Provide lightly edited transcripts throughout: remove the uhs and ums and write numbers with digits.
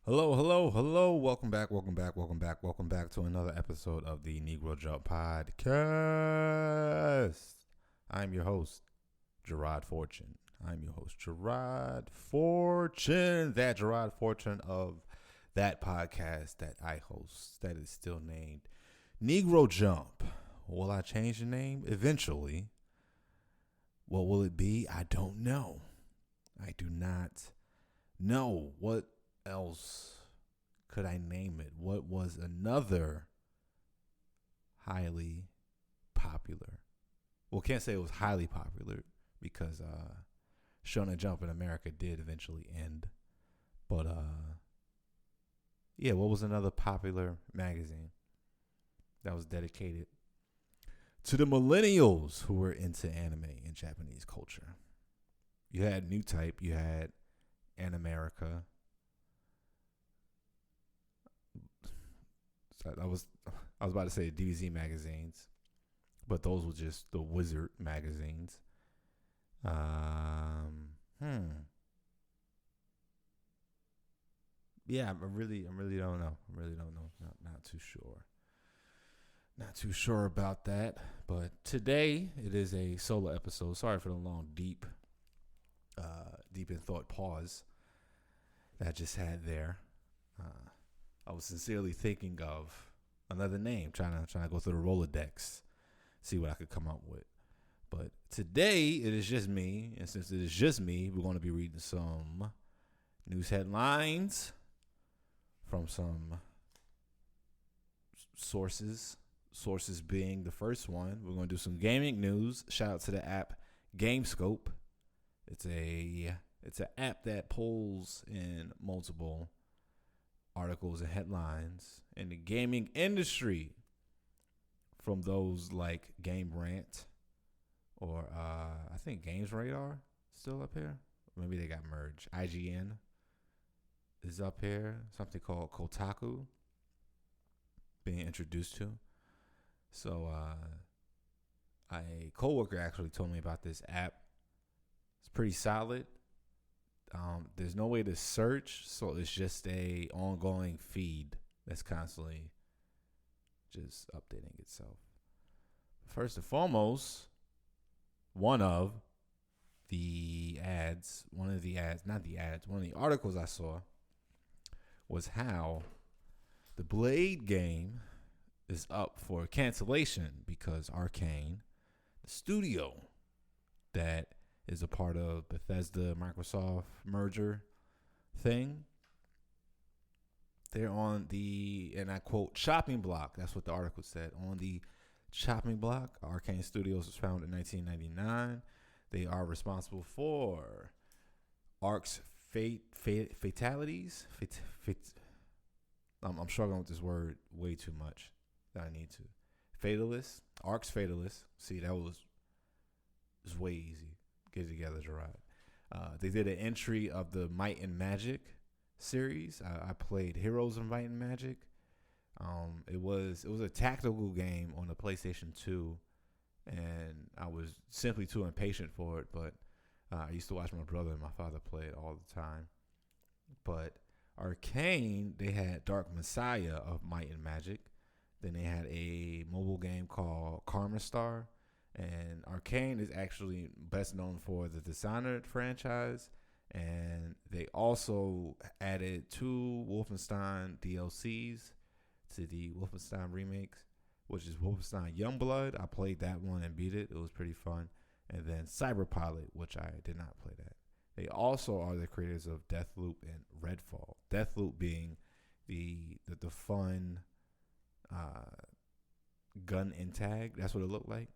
Hello, hello, hello. Welcome back to another episode of the Negro Jump Podcast. I'm your host, Jarrod Fortune. That Jarrod Fortune of that podcast that I host that is still named Negro Jump. Will I change the name? Eventually. What will it be? I don't know. I do not know. What else could I name it? What was another highly popular? Well, can't say it was highly popular because Shonen Jump in America did eventually end. But yeah, what was another popular magazine that was dedicated to the millennials who were into anime and Japanese culture? You had New Type, you had Animerica. I was about to say DBZ magazines, but those were just the Wizard magazines. Hmm. Yeah, I really don't know. Not too sure. Not too sure about that. But today it is a solo episode. Sorry for the long, deep in thought pause that I just had there. I was sincerely thinking of another name, trying to go through the Rolodex, see what I could come up with. But today it is just me, and since it is just me, we're going to be reading some news headlines from some sources. Sources being the first one. We're going to do some gaming news. Shout out to the app GameScope. It's an app that pulls in multiple articles and headlines in the gaming industry from those like Game Rant or I think Games Radar still up here. Maybe they got merged. IGN is up here. Something called Kotaku being introduced to. So a coworker actually told me about this app. It's pretty solid. There's no way to search, so it's just a ongoing feed that's constantly just updating itself. First and foremost, one of the articles I saw was how the Blade game is up for cancellation because Arkane, the studio that is a part of Bethesda Microsoft merger thing, they're on the, and I quote, chopping block. That's what the article said. On the chopping block, Arkane Studios was founded in 1999. They are responsible for Ark's fatalities. I'm struggling with this word way too much that I need to. Fatalist. Ark's Fatalist. See, that was way easy. Get it together, Jarrod. They did an entry of the Might and Magic series. I played Heroes of Might and Magic. It was a tactical game on the PlayStation 2, and I was simply too impatient for it. But I used to watch my brother and my father play it all the time. But Arkane, they had Dark Messiah of Might and Magic. Then they had a mobile game called Karma Star. And Arkane is actually best known for the Dishonored franchise. And they also added 2 Wolfenstein DLCs to the Wolfenstein remakes, which is Wolfenstein Youngblood. I played that one and beat it. It was pretty fun. And then Cyberpilot, which I did not play that. They also are the creators of Deathloop and Redfall. Deathloop being the fun gun and tag. That's what it looked like.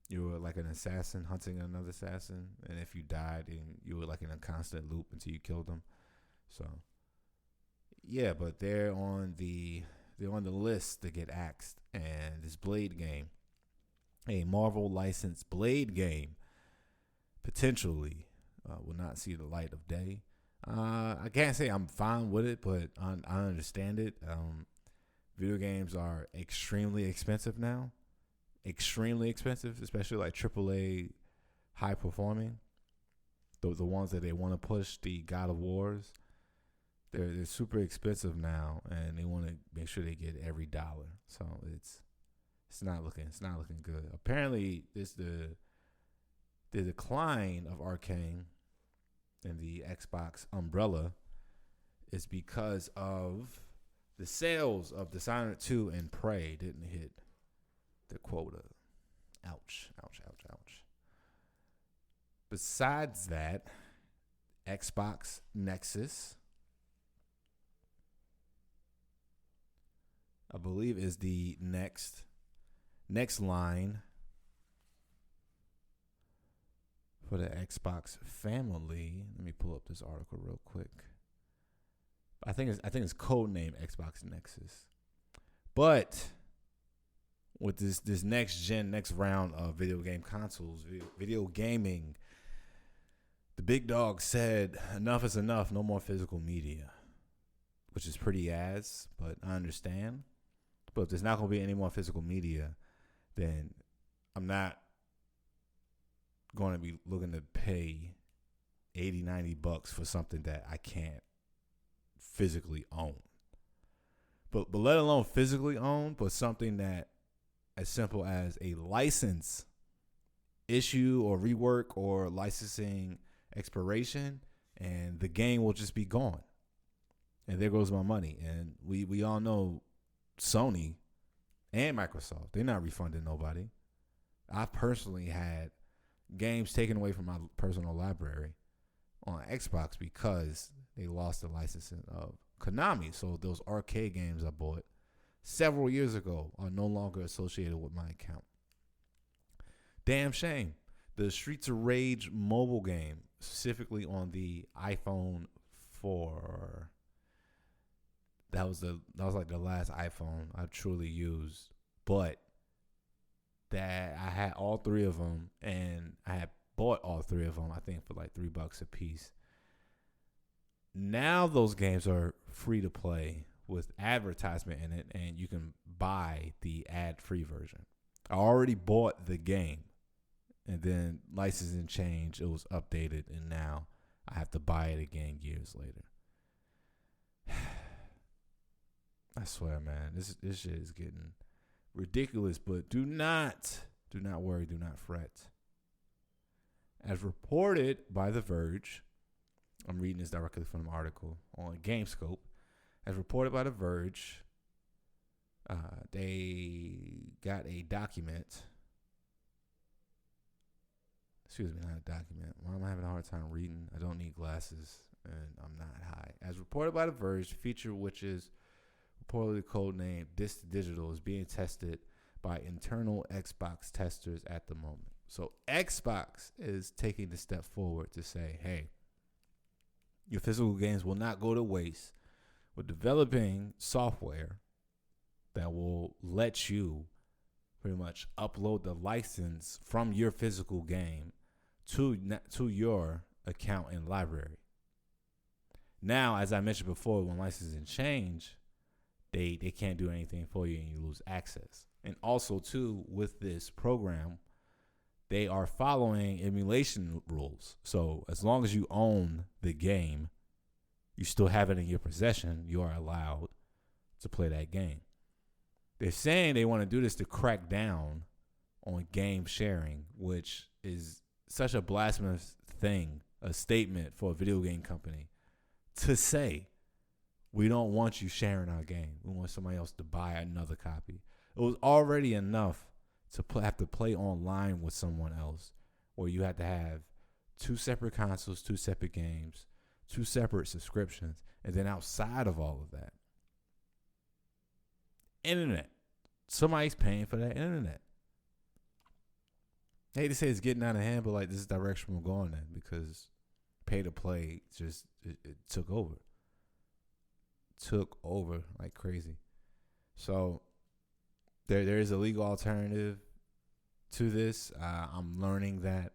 You were like an assassin hunting another assassin, and if you died, and you were like in a constant loop until you killed them. So, yeah, but they're on the list to get axed. And this Blade game, a Marvel licensed Blade game, potentially will not see the light of day. I can't say I'm fine with it, but I understand it. Video games are extremely expensive now. Extremely expensive, especially like AAA high performing. The ones that they want to push, the God of Wars. they're super expensive now, and they want to make sure they get every dollar. So it's not looking good. Apparently, the decline of Arkane and the Xbox umbrella is because of the sales of Dishonored 2 and Prey didn't hit the quota. Ouch, ouch, ouch, ouch. Besides that, Xbox Nexus, I believe, is the next line for the Xbox family. Let me pull up this article real quick. I think it's codename Xbox Nexus. But with this next round of video game consoles, video gaming, the big dog said enough is enough, no more physical media, which is pretty ass, but I understand. But if there's not going to be any more physical media, then I'm not going to be looking to pay $80-$90 for something that I can't physically own. But let alone physically own, but something that as simple as a license issue or rework or licensing expiration, and the game will just be gone. And there goes my money. And we all know Sony and Microsoft, they're not refunding nobody. I personally had games taken away from my personal library on Xbox because they lost the licensing of Konami. So those arcade games I bought several years ago are no longer associated with my account. Damn shame. The Streets of Rage mobile game, specifically on the iPhone 4, that was like the last iPhone I truly used. But that I had all three of them, and I had bought all three of them, I think, for like $3 a piece. Now those games are free to play with advertisement in it, and you can buy the ad-free version. I already bought the game, and then licensing changed, it was updated, and now I have to buy it again years later. I swear, man, this shit is getting ridiculous. But do not worry, do not fret. As reported by The Verge, I'm reading this directly from an article on GameScope. As reported by The Verge, they got a document. Excuse me, not a document. Why am I having a hard time reading? I don't need glasses, and I'm not high. As reported by The Verge, feature which is reportedly codenamed DISC2DIGITAL is being tested by internal Xbox testers at the moment. So Xbox is taking the step forward to say, hey, your physical games will not go to waste. We're developing software that will let you pretty much upload the license from your physical game to your account and library. Now, as I mentioned before, when licensing change, they can't do anything for you and you lose access. And also, too, with this program, they are following emulation rules. So as long as you own the game, you still have it in your possession, you are allowed to play that game. They're saying they want to do this to crack down on game sharing, which is such a blasphemous thing, a statement for a video game company to say. We don't want you sharing our game. We want somebody else to buy another copy. It was already enough to have to play online with someone else, where you had to have 2 separate consoles, 2 separate games, 2 separate subscriptions, and then outside of all of that, internet. Somebody's paying for that internet. I hate to say it's getting out of hand, but like this is the direction we're going in, because pay to play just it took over. Took over like crazy. So there is a legal alternative to this. I'm learning that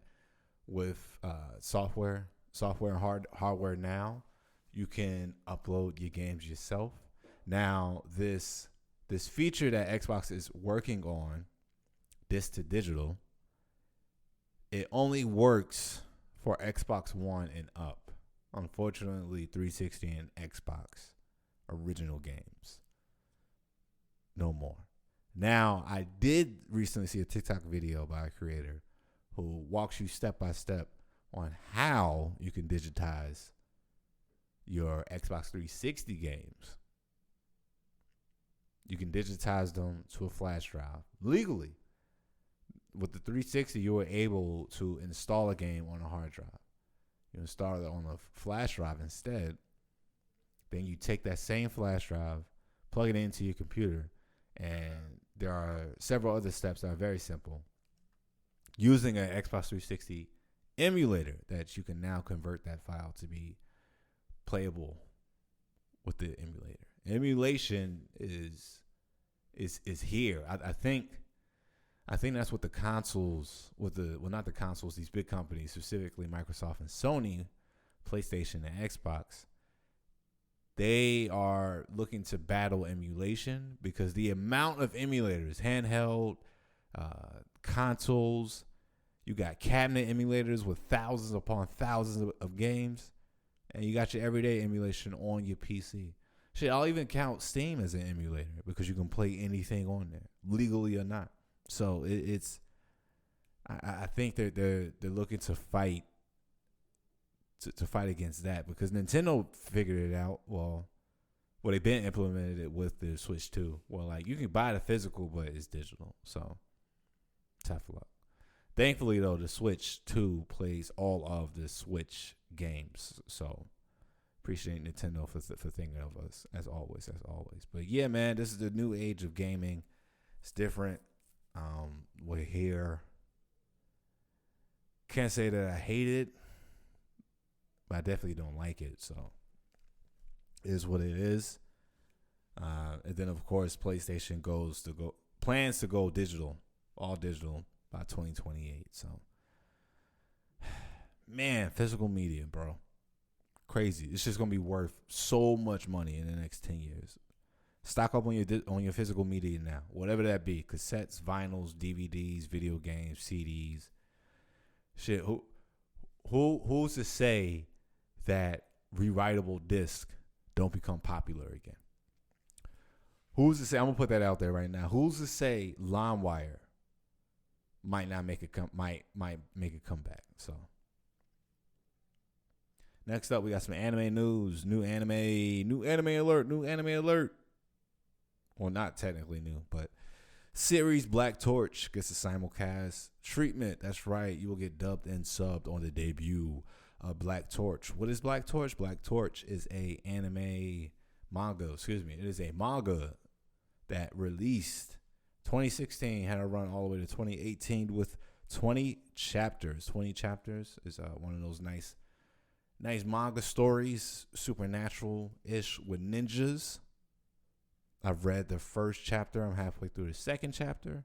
with software and hardware now, you can upload your games yourself. Now this feature that Xbox is working on, DISC2DIGITAL, it only works for Xbox One and up. Unfortunately, 360 and Xbox original games. No more. Now, I did recently see a TikTok video by a creator who walks you step by step on how you can digitize your Xbox 360 games. You can digitize them to a flash drive legally. With the 360, you were able to install a game on a hard drive. You install it on a flash drive instead. Then you take that same flash drive, plug it into your computer, and there are several other steps that are very simple. Using an Xbox 360 emulator that you can now convert that file to be playable with the emulator. Emulation is here. I think that's what the consoles, not the consoles, these big companies, specifically Microsoft and Sony, PlayStation and Xbox, they are looking to battle emulation because the amount of emulators, handheld, consoles, you got cabinet emulators with thousands upon thousands of games, and you got your everyday emulation on your PC. Shit, I'll even count Steam as an emulator because you can play anything on there, legally or not. So I think they're looking to fight to fight against that because Nintendo figured it out. Well, they've been implemented it with the Switch 2. Well, like you can buy the physical, but it's digital. So tough luck. Thankfully, though, the Switch 2 plays all of the Switch games. So appreciate Nintendo for thinking of us as always. But yeah, man, this is the new age of gaming. It's different. We're here. Can't say that I hate it, but I definitely don't like it. So it is what it is. And then of course PlayStation plans to go digital, all digital by 2028. So man, physical media, bro, crazy. It's just gonna be worth so much money in the next 10 years. Stock up on your physical media now, whatever that be: cassettes, vinyls, DVDs, video games, CDs. Shit, who's to say that rewritable disc don't become popular again? Who's to say? I'm gonna put that out there right now. Who's to say LimeWire might make a comeback? So next up, we got some anime news. New anime alert. Well, not technically new, but series Black Torch gets a simulcast treatment. That's right. You will get dubbed and subbed on the debut of Black Torch. What is Black Torch? Black Torch is a manga. It is a manga that released 2016, had a run all the way to 2018 with 20 chapters. 20 chapters is one of those nice manga stories, supernatural-ish with ninjas. I've read the first chapter. I'm halfway through the second chapter.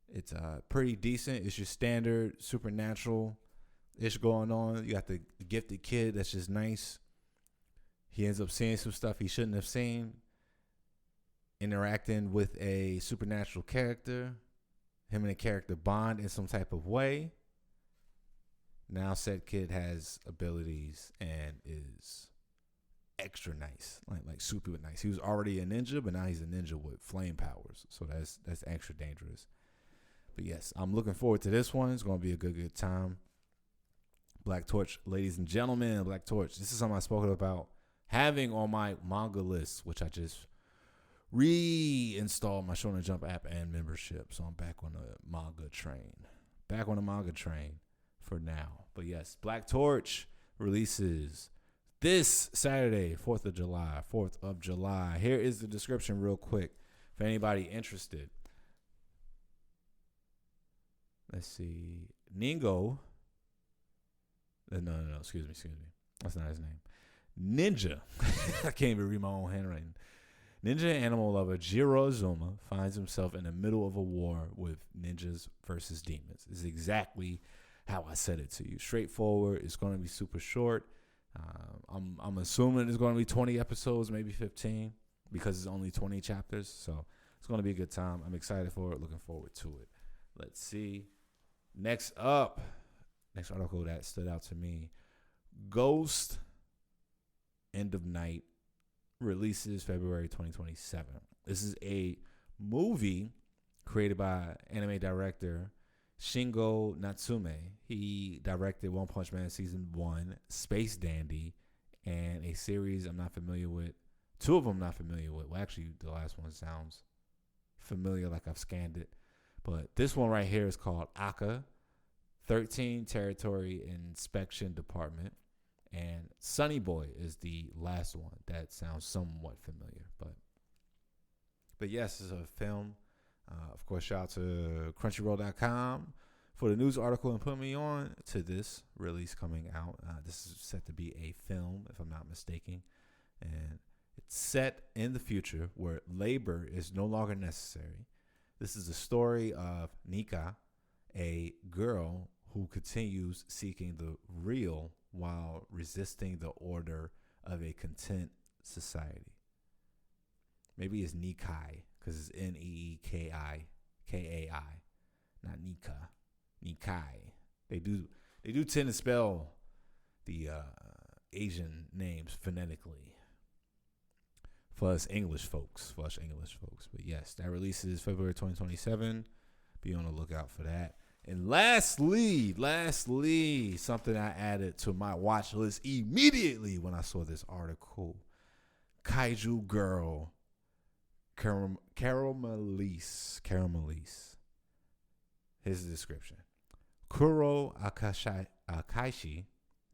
It's pretty decent. It's your standard supernatural-ish going on. You got the gifted kid that's just nice. He ends up seeing some stuff he shouldn't have seen. Interacting with a supernatural character. Him and the character bond in some type of way. Now said kid has abilities and is extra nice, like super nice. He was already a ninja, but now he's a ninja with flame powers. So that's extra dangerous. But yes, I'm looking forward to this one. It's going to be a good time. Black Torch, ladies and gentlemen, Black Torch. This is something I've spoken about having on my manga list, which I just reinstalled my Shonen Jump app and membership. So I'm back on the manga train. For now. But yes, Black Torch releases this Saturday, 4th of July. Here is the description real quick for anybody interested. Let's see. Ningo. No. Excuse me. That's not his name. Ninja. I can't even read my own handwriting. Ninja animal lover Jiro Azuma finds himself in the middle of a war with ninjas versus demons. This is exactly how I said it to you. Straightforward. It's going to be super short. I'm assuming it's going to be 20 episodes, maybe 15, because it's only 20 chapters. So it's going to be a good time. I'm excited for it. Looking forward to it. Let's see. Next article that stood out to me Ghost End of Night releases February 2027. This is a movie created by anime director Shingo Natsume. He directed One Punch Man Season 1, Space Dandy, and a series I'm not familiar with. Two of them I'm not familiar with. Well, actually, the last one sounds familiar, like I've scanned it. But this one right here is called Aka, 13 Territory Inspection Department. And Sunny Boy is the last one. That sounds somewhat familiar. But yes, it's a film. Of course, shout out to Crunchyroll.com for the news article and put me on to this release coming out. This is set to be a film, if I'm not mistaken. And it's set in the future where labor is no longer necessary. This is the story of Nika, a girl who continues seeking the real while resisting the order of a content society. Maybe it's Nikai, because it's Neeki, Kai, not Nika. Nikai. They do tend to spell the Asian names phonetically for us English folks. But yes, that releases February 2027. Be on the lookout for that. And lastly, something I added to my watch list immediately when I saw this article. Kaiju girl, Caramelise. Here's the description. Kuro Akaishi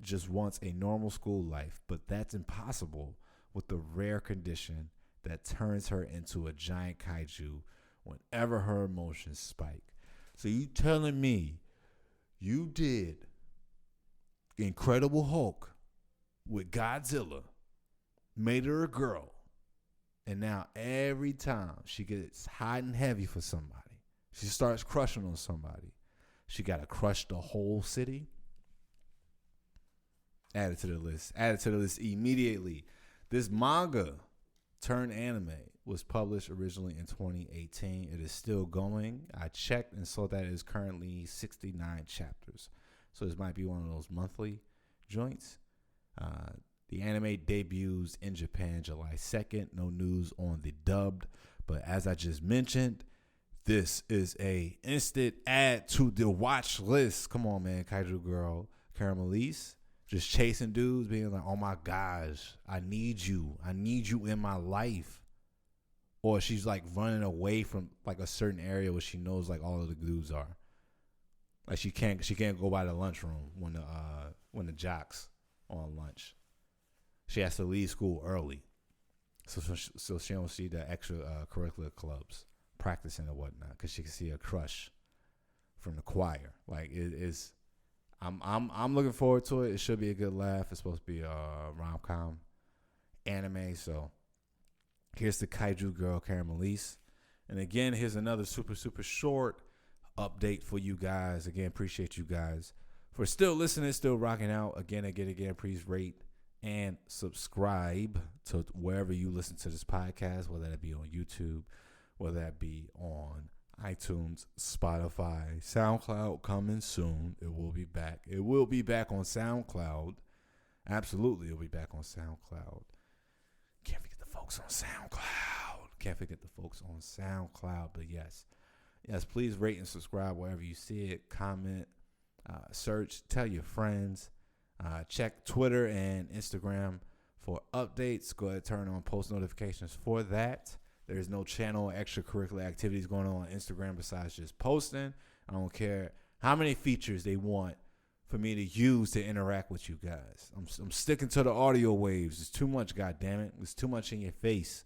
just wants a normal school life, but that's impossible with the rare condition that turns her into a giant kaiju whenever her emotions spike. So you telling me you did Incredible Hulk with Godzilla, made her a girl, and now every time she gets hot and heavy for somebody, she starts crushing on somebody, she got to crush the whole city? Add it to the list immediately. This manga turned anime was published originally in 2018. It is still going. I checked and saw that it is currently 69 chapters. So this might be one of those monthly joints. The anime debuts in Japan July 2nd. No news on the dubbed. But as I just mentioned, this is a instant add to the watch list. Come on, man. Kaiju girl Caramelise. Just chasing dudes, being like, oh my gosh, I need you. I need you in my life. Or she's like running away from like a certain area where she knows like all of the dudes are. Like she can't go by the lunchroom when the jocks on lunch. She has to leave school early, so she don't see the extra curricular clubs practicing or whatnot, because she can see a crush from the choir. Like it is. I'm looking forward to it. It should be a good laugh. It's supposed to be a rom-com anime. So here's the Kaiju girl Caramelise. And again, here's another super, super short update for you guys. Again, appreciate you guys for still listening, still rocking out. Again, please rate and subscribe to wherever you listen to this podcast, whether that be on YouTube, whether that be on iTunes, Spotify, SoundCloud coming soon. It will be back. It will be back on SoundCloud. Absolutely, it'll be back on SoundCloud. Can't forget the folks on SoundCloud. But yes, please rate and subscribe wherever you see it. Comment, search, tell your friends. Check Twitter and Instagram for updates. Go ahead and turn on post notifications for that. There's no channel extracurricular activities going on Instagram besides just posting. I don't care how many features they want for me to use to interact with you guys. I'm sticking to the audio waves. It's too much, goddammit. It's too much in your face.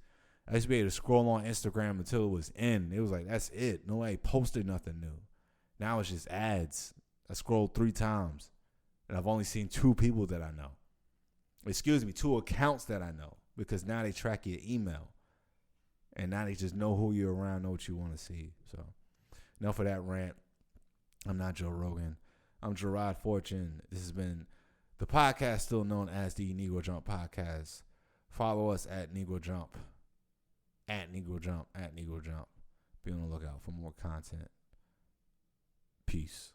I used to be able to scroll on Instagram until it was in. It was like, that's it. Nobody posted nothing new. Now it's just ads. I scrolled 3 times, and I've only seen 2 people that I know. 2 accounts that I know, because now they track your email. And now they just know who you're around, know what you want to see. So, enough of that rant. I'm not Joe Rogan. I'm Jarrod Fortune. This has been the podcast still known as the Negro Jump Podcast. Follow us at Negro Jump. At Negro Jump. Be on the lookout for more content. Peace.